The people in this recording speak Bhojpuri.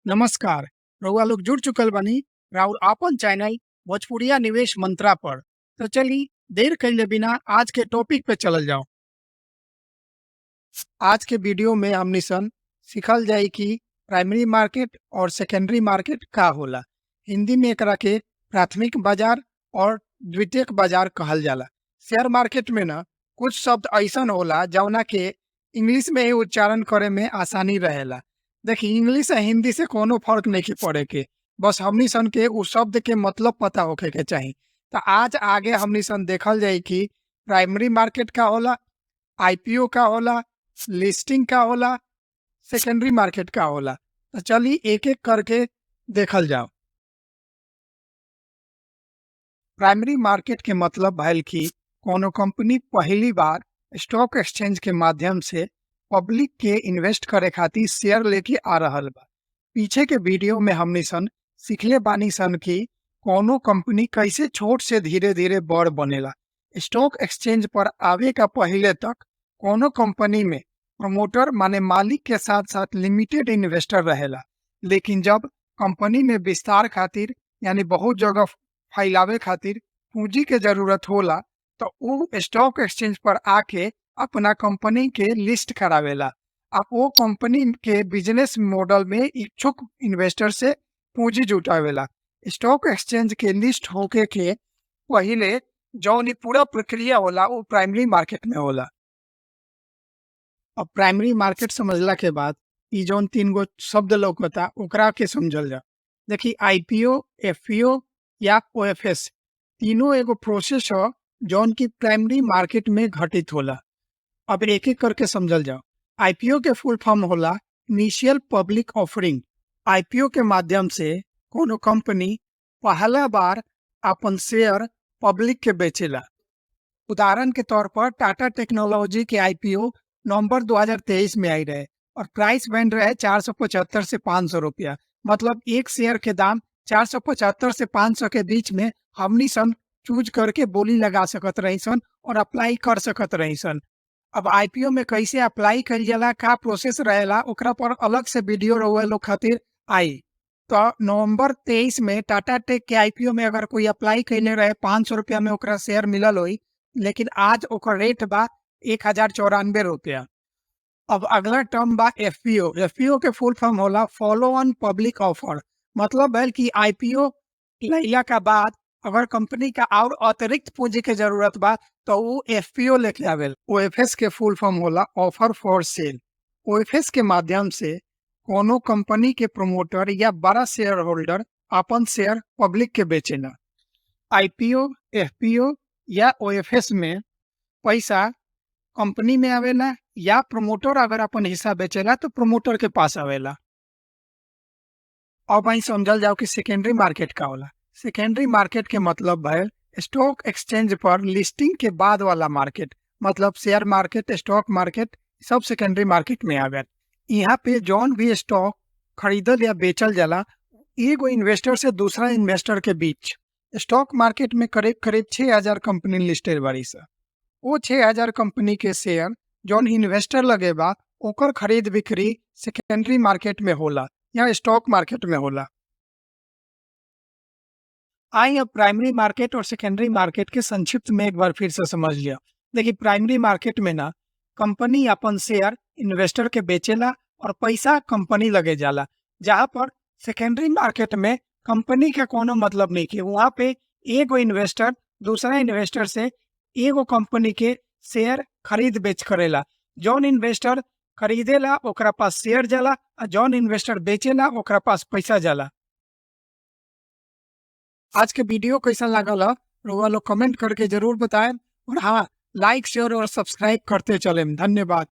नमस्कार। रउआ लोग जुड़ चुकल बानी राउर आपन चैनल भोजपुरिया निवेश मंत्रा पर। तो चली देर कइले बिना आज के टॉपिक पे चलल जाओ। आज के वीडियो में हमनी सन सिखल जाई कि प्राइमरी मार्केट और सेकेंडरी मार्केट का होला। हिंदी में एकरा के प्राथमिक बाजार और द्वितीयक बाजार कहल जाला। शेयर मार्केट में ना कुछ शब्द ऐसन होला जौना के इंग्लिश में ही उच्चारण करे में आसानी रहेला। देखी, इंग्लिश आ हिंदी से कोनो फर्क नहीं पड़े के, बस हमनी सन के उस शब्द के मतलब पता होखे के चाही। तो आज आगे हमनी सन देखल जाई कि प्राइमरी मार्केट का होला, आईपीओ का होला, लिस्टिंग का होला, सेकेंडरी मार्केट का होला। तो चलिए एक एक करके देखल जाओ। प्राइमरी मार्केट के मतलब भइल कि कोनो कंपनी पहली बार स्टॉक एक्सचेंज के माध्यम से पब्लिक के इन्वेस्ट करे खातिर शेयर लेके आ रहल बा। पीछे के वीडियो में हमनी सन सिखले बानी सन कि कोनो कंपनी कैसे छोट से धीरे धीरे बड़ बनेला। स्टॉक एक्सचेंज पर आवे का पहले तक कोनो कंपनी में प्रमोटर माने मालिक के साथ साथ लिमिटेड इन्वेस्टर रहेला, लेकिन जब कंपनी में विस्तार खातिर यानी बहुत जगह फैलावे खातिर पूंजी के जरूरत होला तो उ स्टॉक एक्सचेंज पर आके अपना कंपनी के लिस्ट करावेला। अब वो कंपनी के बिजनेस मॉडल में इच्छुक इन्वेस्टर से पूंजी जुटावेला। स्टॉक एक्सचेंज के लिस्ट होके के पहिले जौन ई पूरा प्रक्रिया होला वो प्राइमरी मार्केट में होला। अब प्राइमरी मार्केट समझला के बाद ई जौन तीन गो शब्द लौकता ओकरा के समझल जा। देखी, आईपीओ, एफपीओ या ओएफएस तीनों एगो प्रोसेस ह जौन की प्राइमरी मार्केट में घटित होला। अब एक एक करके समझल जाओ। आईपीओ के फुल फॉर्म होला इनिशियल पब्लिक ऑफरिंग। आईपीओ के माध्यम से कोनो कंपनी पहला बार अपन शेयर पब्लिक के बेचेला। उदाहरण के तौर पर टाटा टेक्नोलॉजी के आईपीओ नवंबर 2023 में आई रहे और प्राइस बैंड रहे 475 से 500 रुपया। मतलब एक शेयर के दाम 475 से 500 के बीच में हमनी सन चूज करके बोली लगा सकत रही सन और अप्लाई कर सकत रही सन। अब आईपीओ में कैसे अप्लाई कइल जाला, का प्रोसेस रहेला, ओकरा पर अलग से वीडियो रउआ लोग खातिर आई। तो नवंबर 23 में टाटा टेक के आईपीओ में अगर कोई अप्लाई कइले रहे 500 रुपया में ओकरा शेयर मिलल होई, लेकिन आज ओकर रेट बा 1094 रुपया। अब अगला टर्म बा एफपीओ। एफपीओ के फुल फॉर्म होला फॉलो ऑन पब्लिक ऑफर। मतलब है कि आईपीओ लैला का बाद अगर कंपनी का और अतिरिक्त पूंजी के जरूरत बा तो वो एफपीओ लेके आवेल। ओएफएस के फुल फॉर्म होला ऑफर फॉर सेल। ओएफएस के माध्यम से कोनो कंपनी के प्रमोटर या बड़ा शेयर होल्डर अपन शेयर पब्लिक के बेचेला। आईपीओ, एफपीओ या ओएफएस में पैसा कंपनी में आवेला या प्रमोटर अगर अपन हिस्सा बेचेला तो प्रमोटर के पास आवेला। अब आई समझल जाओ कि सेकेंडरी मार्केट का होला। सेकेंडरी मार्केट के मतलब है स्टॉक एक्सचेंज पर लिस्टिंग के बाद वाला मार्केट। मतलब शेयर मार्केट, स्टॉक मार्केट सब सेकेंडरी मार्केट में आवेल। यहाँ पे जौन भी स्टॉक खरीदल या बेचल जाला एगो इन्वेस्टर से दूसरा इन्वेस्टर के बीच। स्टॉक मार्केट में करीब करीब 6000 कंपनी लिस्टेड बाड़ी सा। वो 6000 कंपनी के शेयर जौन इन्वेस्टर लगे बा ओकर खरीद बिक्री सेकेंडरी मार्केट में होला या स्टॉक मार्केट में होला। आई अब प्राइमरी मार्केट और सेकेंडरी मार्केट के संक्षिप्त में एक बार फिर से समझ लिया। देखिए, प्राइमरी मार्केट में ना कंपनी अपन शेयर इन्वेस्टर के बेचेला और पैसा कंपनी लगे जाला। जहाँ पर सेकेंडरी मार्केट में कंपनी का कोनो मतलब नहीं कि वहाँ पे एगो इन्वेस्टर दूसरा इन्वेस्टर से एगो कंपनी के शेयर खरीद बेच करेला। जौन इन्वेस्टर खरीदेला ओकरा पास शेयर जाला और जौन इन्वेस्टर बेचेला ओकरा पास पैसा जाला। आज के वीडियो कैसा लागल है रउआ लोग कमेंट करके जरूर बताएं और हाँ, लाइक शेयर और सब्सक्राइब करते चलें। धन्यवाद।